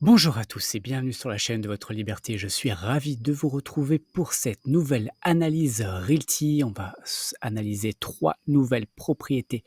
Bonjour à tous et bienvenue sur la chaîne de votre liberté. Je suis ravi de vous retrouver pour cette nouvelle analyse Realty. On va analyser 3 nouvelles propriétés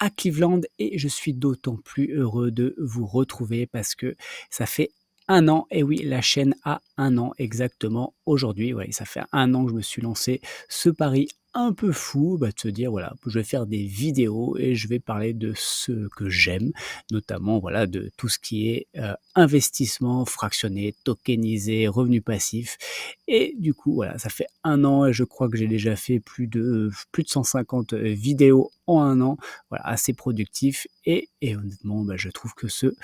à Cleveland et je suis d'autant plus heureux de vous retrouver parce que ça fait 1 an, et oui, la chaîne a 1 an exactement aujourd'hui. Ouais, ça fait 1 an que je me suis lancé ce pari un peu fou, de se dire voilà, je vais faire des vidéos et je vais parler de ce que j'aime, notamment voilà, de tout ce qui est investissement fractionné, tokenisé, revenu passif. Et du coup, voilà, ça fait 1 an et je crois que j'ai déjà fait plus de 150 vidéos en 1 an. Voilà, assez productif. Et honnêtement, je trouve que ce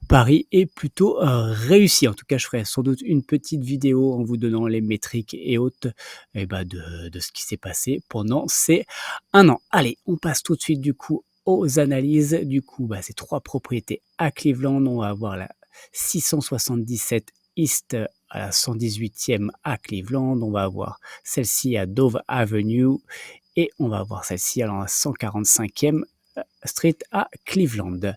pari est plutôt réussi. En tout cas, je ferai sans doute une petite vidéo en vous donnant les métriques et autres de ce qui s'est passé pendant ces 1 an. Allez, on passe tout de suite du coup aux analyses. Du coup, ces 3 propriétés à Cleveland. On va avoir la 677 East à la 118e à Cleveland. On va avoir celle-ci à Dove Avenue et on va avoir celle-ci à la 145e Street à Cleveland.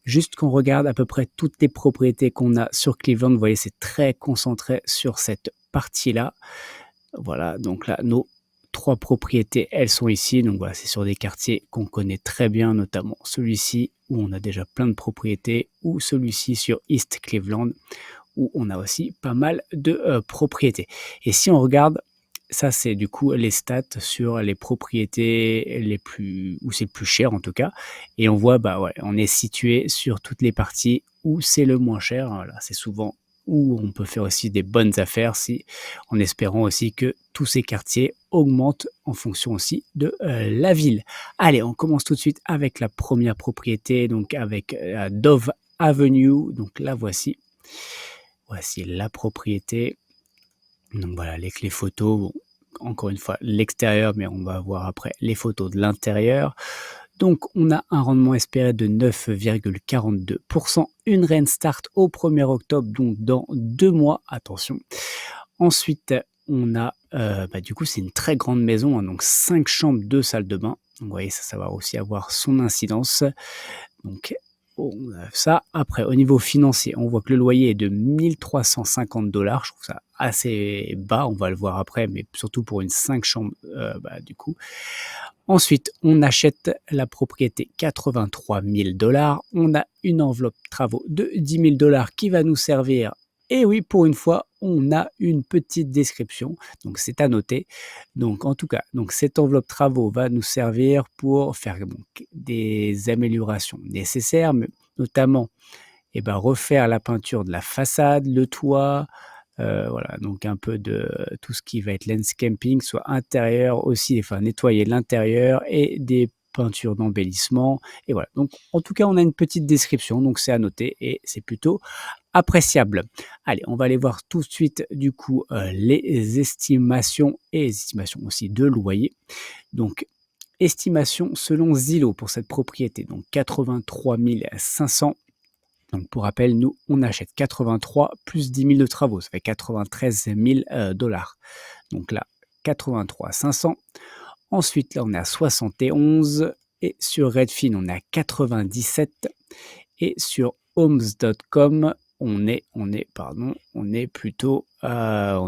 Juste qu'on regarde à peu près toutes les propriétés qu'on a sur Cleveland, vous voyez, c'est très concentré sur cette partie-là. Voilà, donc là, nos 3 propriétés, elles sont ici. Donc voilà, c'est sur des quartiers qu'on connaît très bien, notamment celui-ci où on a déjà plein de propriétés, ou celui-ci sur East Cleveland où on a aussi pas mal de propriétés. Et si on regarde, ça c'est du coup les stats sur les propriétés les plus, où c'est le plus cher en tout cas, et on voit ouais, on est situé sur toutes les parties où c'est le moins cher. Voilà, c'est souvent où on peut faire aussi des bonnes affaires, en espérant aussi que tous ces quartiers augmentent en fonction aussi de la ville. Allez, on commence tout de suite avec la première propriété, donc avec Dove Avenue. Donc là voici la propriété. Donc voilà, les photos, bon, encore une fois l'extérieur, mais on va voir après les photos de l'intérieur. Donc on a un rendement espéré de 9,42%, une rent start au 1er octobre, donc dans 2 mois, attention. Ensuite, on a, du coup c'est une très grande maison, donc 5 chambres, 2 salles de bain. Donc vous voyez, ça va aussi avoir son incidence. Donc on a ça. Après, au niveau financier, on voit que le loyer est de 1 350 $. Je trouve ça assez bas, on va le voir après, mais surtout pour une 5 chambres, du coup. Ensuite, on achète la propriété 83 000 $. On a une enveloppe travaux de 10 000 $ qui va nous servir. Et oui, pour une fois, on a une petite description, donc c'est à noter. Donc en tout cas, donc cette enveloppe travaux va nous servir pour faire des améliorations nécessaires, mais notamment refaire la peinture de la façade, le toit, voilà, donc un peu de tout ce qui va être landscaping, soit intérieur aussi, enfin nettoyer l'intérieur et des peintures d'embellissement. Et voilà, donc en tout cas, on a une petite description, donc c'est à noter et c'est plutôt appréciable. Allez, on va aller voir tout de suite du coup les estimations et les estimations aussi de loyer. Donc, estimation selon Zillow pour cette propriété, donc 83 500. Donc pour rappel, nous, on achète 83 plus 10 000 de travaux, ça fait 93 000 $. Donc là, 83 500. Ensuite, là, on est à 71. Et sur Redfin, on est à 97. Et sur homes.com, on est plutôt à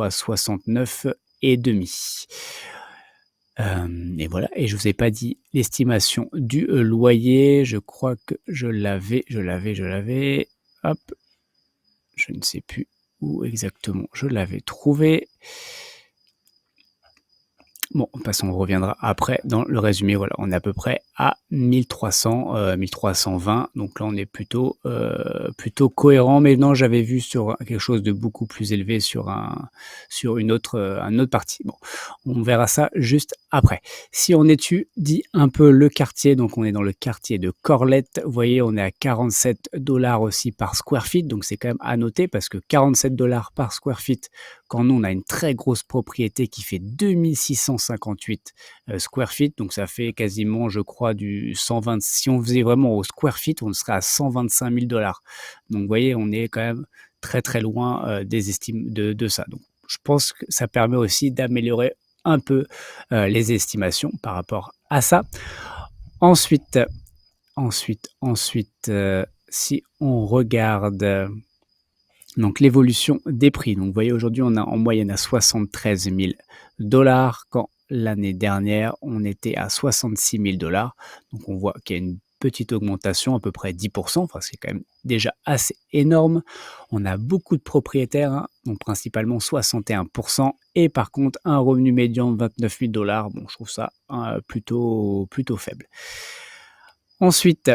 69 et demi. Et voilà, et je vous ai pas dit l'estimation du loyer. Je crois que je l'avais. Hop, je ne sais plus où exactement je l'avais trouvé. Bon, de toute façon, on reviendra après dans le résumé. Voilà, on est à peu près à 1300, 1320. Donc là, on est plutôt cohérent. Mais non, j'avais vu sur quelque chose de beaucoup plus élevé sur une autre partie. Bon, on verra ça juste après. Si on étudie un peu le quartier, donc on est dans le quartier de Corlette. Vous voyez, on est à 47 $ aussi par square feet. Donc c'est quand même à noter parce que 47 $ par square feet, quand nous, on a une très grosse propriété qui fait 2658 square feet, donc ça fait quasiment, je crois, du 120. Si on faisait vraiment au square feet, on serait à 125 000 $. Donc, vous voyez, on est quand même très, très loin des estimes de ça. Donc, je pense que ça permet aussi d'améliorer un peu les estimations par rapport à ça. Ensuite, si on regarde Donc l'évolution des prix. Donc vous voyez aujourd'hui on a en moyenne à 73 000 quand l'année dernière on était à 66 000 Donc on voit qu'il y a une petite augmentation, à peu près 10 enfin c'est quand même déjà assez énorme. On a beaucoup de propriétaires, hein, donc principalement 61 et par contre un revenu médian de 29 000 bon je trouve ça plutôt faible. Ensuite,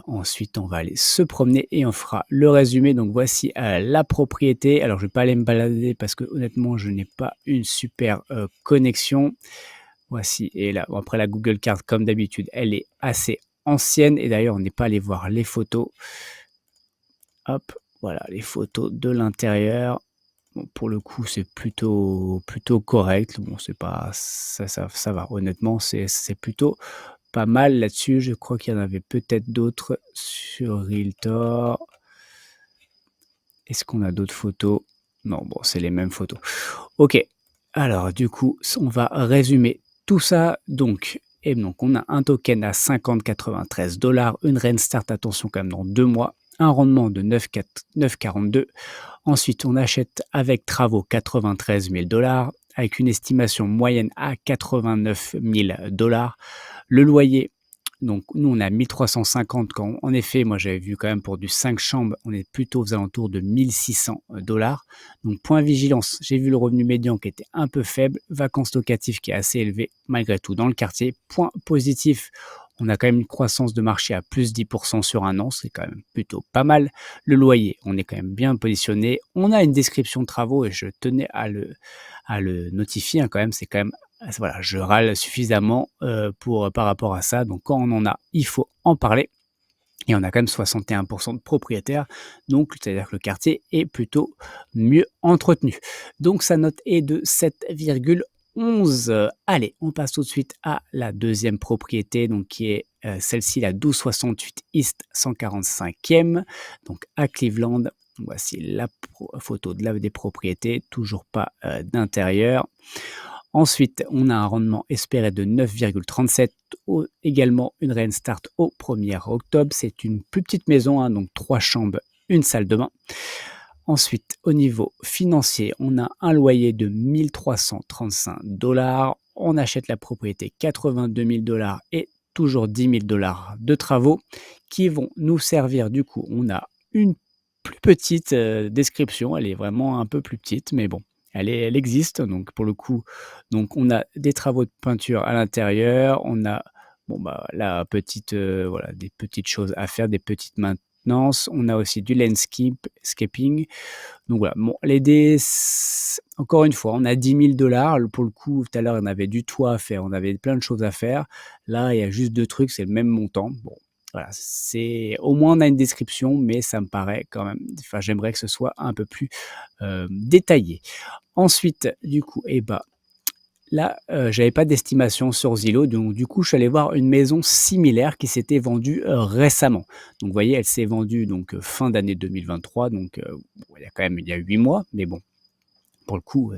ensuite, on va aller se promener et on fera le résumé. Donc voici la propriété. Alors je vais pas aller me balader parce que honnêtement je n'ai pas une super connexion. Voici, et là, bon, après la Google Card comme d'habitude, elle est assez ancienne et d'ailleurs on n'est pas allé voir les photos. Hop, voilà les photos de l'intérieur. Bon, pour le coup c'est plutôt correct. Bon c'est pas ça va. Honnêtement c'est plutôt pas mal là-dessus. Je crois qu'il y en avait peut-être d'autres sur Realtor. Est-ce qu'on a d'autres photos? Non, bon, c'est les mêmes photos. Ok, alors du coup, on va résumer tout ça. Donc, on a un token à 50,93 une rain start, attention quand même, dans 2 mois, un rendement de 9,42. Ensuite, on achète avec travaux 93 000 avec une estimation moyenne à 89 000 Le loyer, donc nous on a 1350 quand en effet moi j'avais vu quand même pour du 5 chambres on est plutôt aux alentours de 1600 Donc point vigilance, j'ai vu le revenu médian qui était un peu faible, vacances locatives qui est assez élevé malgré tout dans le quartier. Point positif, on a quand même une croissance de marché à plus 10% sur un an, c'est quand même plutôt pas mal. Le loyer, on est quand même bien positionné. On a une description de travaux et je tenais à le notifier, hein, quand même, c'est quand même voilà, je râle suffisamment par rapport à ça. Donc quand on en a, il faut en parler. Et on a quand même 61 de propriétaires, donc c'est-à-dire que le quartier est plutôt mieux entretenu. Donc sa note est de 7,11. Allez, on passe tout de suite à la deuxième propriété, donc qui est celle-ci, la 1268 East 145e, donc à Cleveland. Voici la photo des propriétés, toujours pas d'intérieur. Ensuite, on a un rendement espéré de 9,37, également une rain start au 1er octobre. C'est une plus petite maison, hein, donc 3 chambres, une salle de bain. Ensuite, au niveau financier, on a un loyer de 1335 On achète la propriété 82 000 et toujours 10 000 de travaux qui vont nous servir. Du coup, on a une plus petite description. Elle est vraiment un peu plus petite, mais bon, elle existe. Donc, pour le coup, donc on a des travaux de peinture à l'intérieur. On a la petite, voilà, des petites choses à faire, des petites maintenances. On a aussi du landscaping. Donc voilà, bon, les dés, encore une fois, on a 10 000 Pour le coup, tout à l'heure, on avait du toit à faire, on avait plein de choses à faire. Là, il y a juste 2 trucs, c'est le même montant. Bon, voilà, au moins on a une description, mais ça me paraît quand même, enfin, j'aimerais que ce soit un peu plus détaillé. Ensuite, du coup, là, j'avais pas d'estimation sur Zillow, donc du coup, je suis allé voir une maison similaire qui s'était vendue récemment. Donc, vous voyez, elle s'est vendue donc fin d'année 2023, donc il y a 8 mois, mais bon, pour le coup,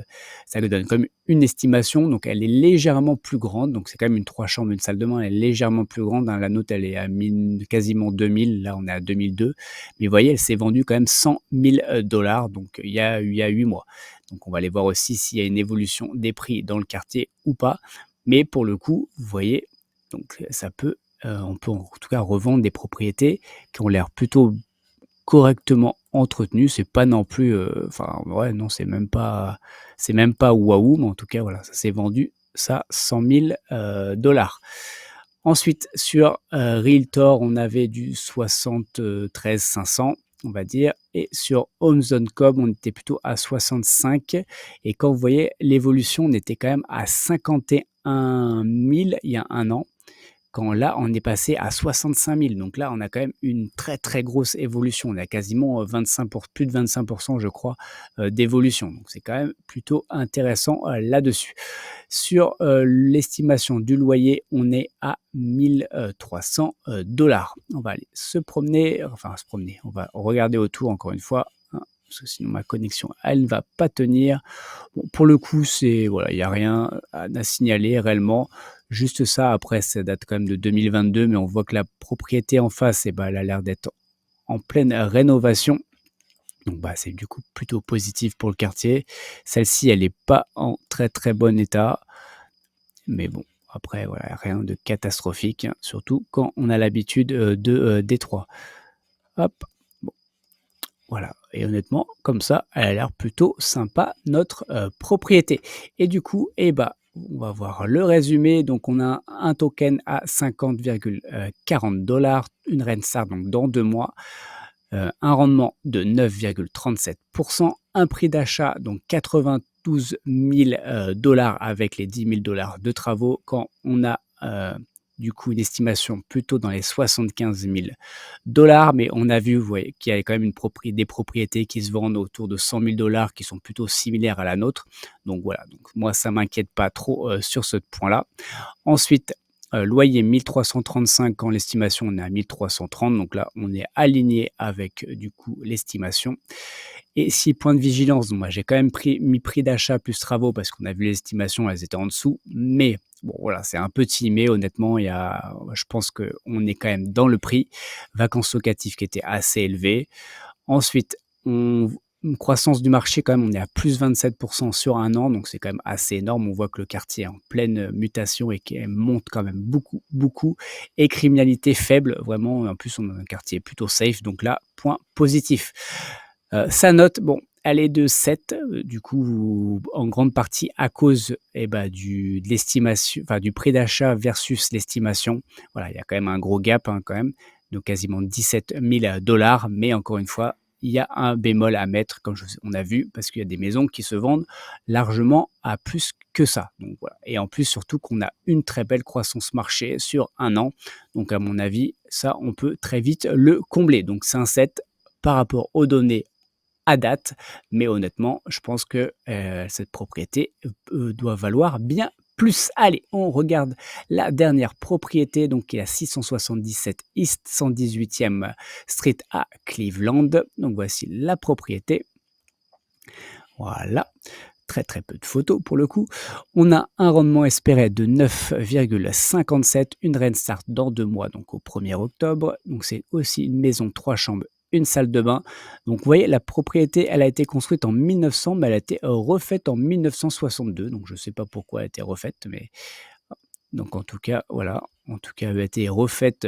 ça lui donne comme une estimation. Donc, elle est légèrement plus grande. Donc, c'est quand même une 3 chambres, une salle de bain. Elle est légèrement plus grande, hein. La note, elle est à quasiment 2000. Là, on est à 2002. Mais vous voyez, elle s'est vendue quand même 100 000 Donc, il y a 8 mois. Donc, on va aller voir aussi s'il y a une évolution des prix dans le quartier ou pas. Mais pour le coup, vous voyez, donc on peut en tout cas revendre des propriétés qui ont l'air plutôt correctement entretenu, c'est pas non plus, enfin ouais non c'est même pas waouh, mais en tout cas voilà, ça s'est vendu ça 100 000 Ensuite sur, Realtor, on avait du 73 500 on va dire et sur Homes.com, on était plutôt à 65 et quand vous voyez l'évolution, on était quand même à 51 000 il y a un an quand là, on est passé à 65 000. Donc là, on a quand même une très, très grosse évolution. On a quasiment plus de 25%, je crois, d'évolution. Donc c'est quand même plutôt intéressant là-dessus. Sur l'estimation du loyer, on est à 1300 On va aller se promener, on va regarder autour encore une fois, hein, parce que sinon ma connexion, elle ne va pas tenir. Bon, pour le coup, voilà, il n'y a rien à signaler réellement. Juste ça, après, ça date quand même de 2022, mais on voit que la propriété en face, elle a l'air d'être en pleine rénovation. Donc bah, c'est du coup plutôt positif pour le quartier. Celle-ci, elle est pas en très, très bon état, mais bon, après voilà, rien de catastrophique, hein, surtout quand on a l'habitude, de Détroit. Hop, bon, voilà et honnêtement, comme ça, elle a l'air plutôt sympa notre, propriété et du coup et bah, on va voir le résumé. Donc on a un token à 50,40 $, une Renstar donc dans 2 mois. Un rendement de 9,37, un prix d'achat donc 92 000 avec les 10 000 de travaux quand on a du coup une estimation plutôt dans les 75 000 mais on a vu, vous voyez, qu'il y a quand même des propriétés qui se vendent autour de 100 000 qui sont plutôt similaires à la nôtre. Donc voilà, donc moi ça m'inquiète pas trop sur ce point-là. Ensuite, loyer 1 335 quand l'estimation on est à 1 330, donc là on est aligné avec, du coup l'estimation et 6 points de vigilance, donc moi j'ai quand même mis prix d'achat plus travaux parce qu'on a vu l'estimation, elles étaient en dessous, mais bon voilà, c'est un petit mais honnêtement je pense qu'on est quand même dans le prix. Vacances locatives qui étaient assez élevées. Ensuite, on une croissance du marché quand même, on est à plus 27% sur un an, donc c'est quand même assez énorme. On voit que le quartier est en pleine mutation et qu'elle monte quand même beaucoup, beaucoup. Et criminalité faible, vraiment. En plus, on a un quartier plutôt safe, donc là, point positif. Sa note, bon, elle est de 7, du coup, en grande partie à cause de l'estimation, enfin du prix d'achat versus l'estimation. Voilà, il y a quand même un gros gap, hein, quand même, de quasiment 17 000 $. Mais encore une fois, il y a un bémol à mettre, comme on a vu, parce qu'il y a des maisons qui se vendent largement à plus que ça. Donc voilà. Et en plus, surtout qu'on a une très belle croissance marché sur un an. Donc à mon avis, ça, on peut très vite le combler. Donc c'est un 7 par rapport aux données à date, mais honnêtement, je pense que cette propriété doit valoir bien plus. Allez, on regarde la dernière propriété, donc qui est à 677 East 118e Street à Cleveland. Donc voici la propriété. Voilà, très très peu de photos pour le coup. On a un rendement espéré de 9,57, une Rentstart dans 2 mois, donc au 1er octobre. Donc c'est aussi une maison 3 chambres, une salle de bain. Donc vous voyez, la propriété, elle a été construite en 1900, mais elle a été refaite en 1962. Donc je ne sais pas pourquoi elle a été refaite, mais donc en tout cas, voilà, en tout cas, elle a été refaite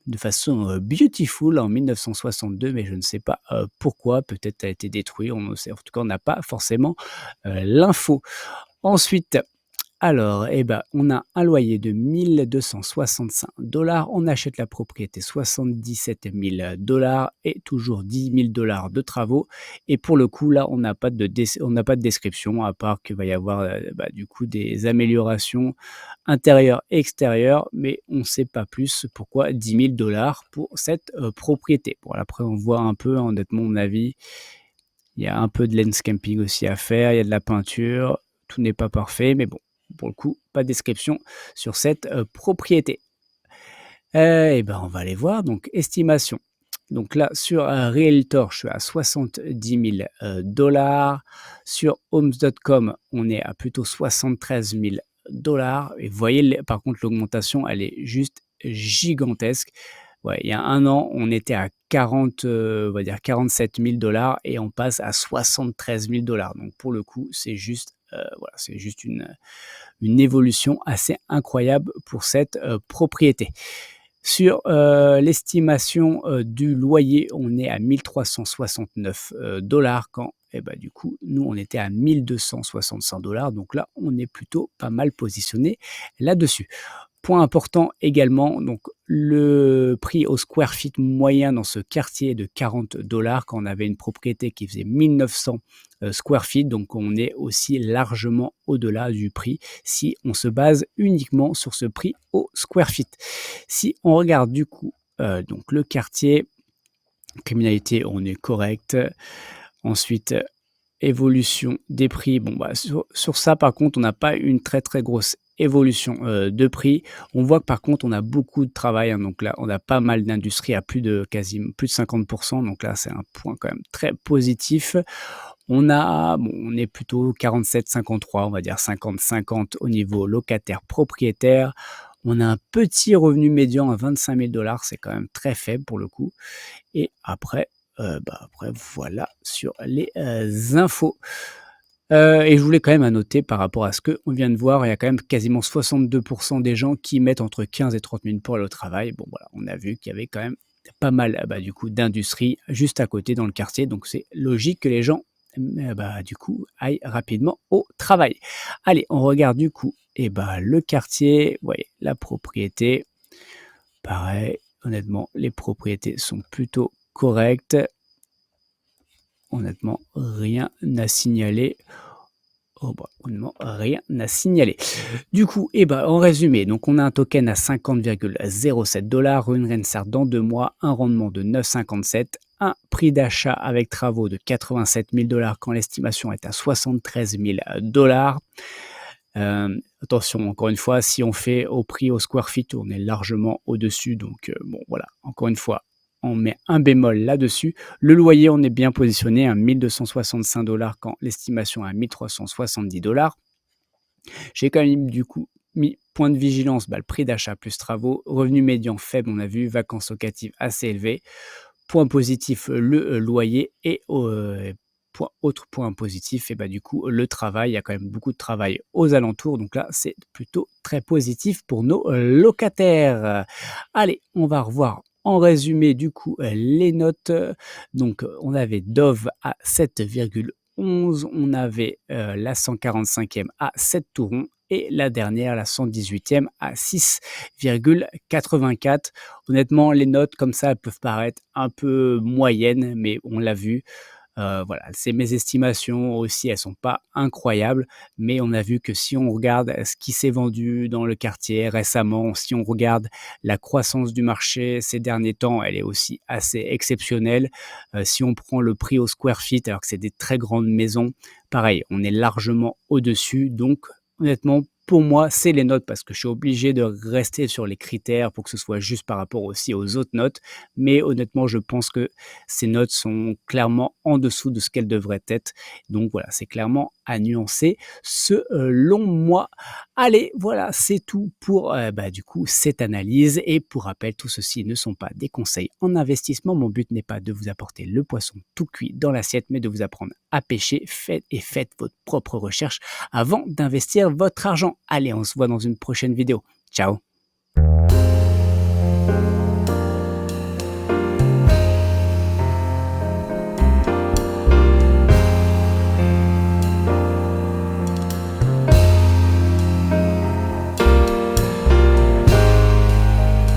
de façon beautiful en 1962, mais je ne sais pas pourquoi. Peut-être elle a été détruite, on ne sait. En tout cas, on n'a pas forcément l'info. Ensuite, alors, on a un loyer de 1 265 $. On achète la propriété 77 000 $ et toujours 10 000 $ de travaux. Et pour le coup, là, on n'a pas de description, à part qu'il va y avoir du coup des améliorations intérieures et extérieures, mais on ne sait pas plus pourquoi 10 000 $ pour cette propriété. Bon, après, on voit un peu, honnêtement, mon avis, il y a un peu de landscaping aussi à faire, il y a de la peinture, tout n'est pas parfait, mais bon, pour le coup, pas de description sur cette propriété. On va aller voir. Donc, estimation. Donc là, sur Realtor, je suis à 70 000 $. Sur Homes.com, on est à plutôt 73 000 $. Et vous voyez, par contre, l'augmentation, elle est juste gigantesque. Ouais, il y a un an, on était à 40, on va dire 47 000 $ et on passe à 73 000 $. Donc pour le coup, c'est juste, voilà, c'est juste une évolution assez incroyable pour cette propriété. Sur l'estimation du loyer, on est à 1 369 $ quand du coup, nous, on était à 1 265 $. Donc là, on est plutôt pas mal positionné là-dessus. Point important également, donc le prix au square feet moyen dans ce quartier est de 40 $ quand on avait une propriété qui faisait 1900 square feet, donc on est aussi largement au-delà du prix si on se base uniquement sur ce prix au square feet. Si on regarde du coup donc le quartier, criminalité, on est correct. Ensuite, évolution des prix. Bon, sur ça, par contre, on n'a pas une très très grosse évolution de prix. On voit que par contre, on a beaucoup de travail, hein, donc là, on a pas mal d'industries à quasiment plus de 50%. Donc là, c'est un point quand même très positif. On est plutôt 47-53, on va dire 50-50 au niveau locataire-propriétaire. On a un petit revenu médian à 25 000 $, c'est quand même très faible pour le coup. Et après, après voilà sur les, infos. Et je voulais quand même noter par rapport à ce qu'on vient de voir, il y a quand même quasiment 62 des gens qui mettent entre 15 et 30 minutes pour aller au travail. Bon voilà, on a vu qu'il y avait quand même pas mal, du coup d'industrie juste à côté dans le quartier, donc c'est logique que les gens, du coup aillent rapidement au travail. Allez, on regarde du coup le quartier, vous voyez la propriété, pareil, honnêtement les propriétés sont plutôt correctes. Honnêtement, rien à signaler. Oh honnêtement, rien à signaler. Du coup, en résumé, donc on a un token à 50,07 $, une Rensart dans 2 mois, un rendement de 9,57, un prix d'achat avec travaux de 87 000 $ quand l'estimation est à 73 000 $. Attention, encore une fois, si on fait au prix au square feet, on est largement au-dessus. Donc, bon, voilà, encore une fois, on met un bémol là-dessus. Le loyer, on est bien positionné à 1 265 $ quand l'estimation est à 1 370 $. J'ai quand même, du coup, mis point de vigilance, le prix d'achat plus travaux, revenu médian faible, on a vu, vacances locatives assez élevées. Point positif, le loyer et autre point positif, du coup, le travail. Il y a quand même beaucoup de travail aux alentours. Donc là, c'est plutôt très positif pour nos locataires. Allez, on va revoir en résumé, du coup, les notes. Donc, on avait Dove à 7,11. On avait la 145e à 7 tourons. Et la dernière, la 118e, à 6,84. Honnêtement, les notes comme ça, elles peuvent paraître un peu moyennes, mais on l'a vu. Voilà, c'est mes estimations aussi, elles sont pas incroyables, mais on a vu que si on regarde ce qui s'est vendu dans le quartier récemment, si on regarde la croissance du marché ces derniers temps, elle est aussi assez exceptionnelle. Si on prend le prix au square feet, alors que c'est des très grandes maisons, pareil, on est largement au-dessus. Donc, honnêtement, pour moi, c'est les notes parce que je suis obligé de rester sur les critères pour que ce soit juste par rapport aussi aux autres notes. Mais honnêtement, je pense que ces notes sont clairement en dessous de ce qu'elles devraient être. Donc voilà, c'est clairement à nuancer selon moi. Allez, voilà, c'est tout pour du coup cette analyse. Et pour rappel, tout ceci ne sont pas des conseils en investissement. Mon but n'est pas de vous apporter le poisson tout cuit dans l'assiette, mais de vous apprendre à pêcher. Faites votre propre recherche avant d'investir votre argent. Allez, on se voit dans une prochaine vidéo. Ciao!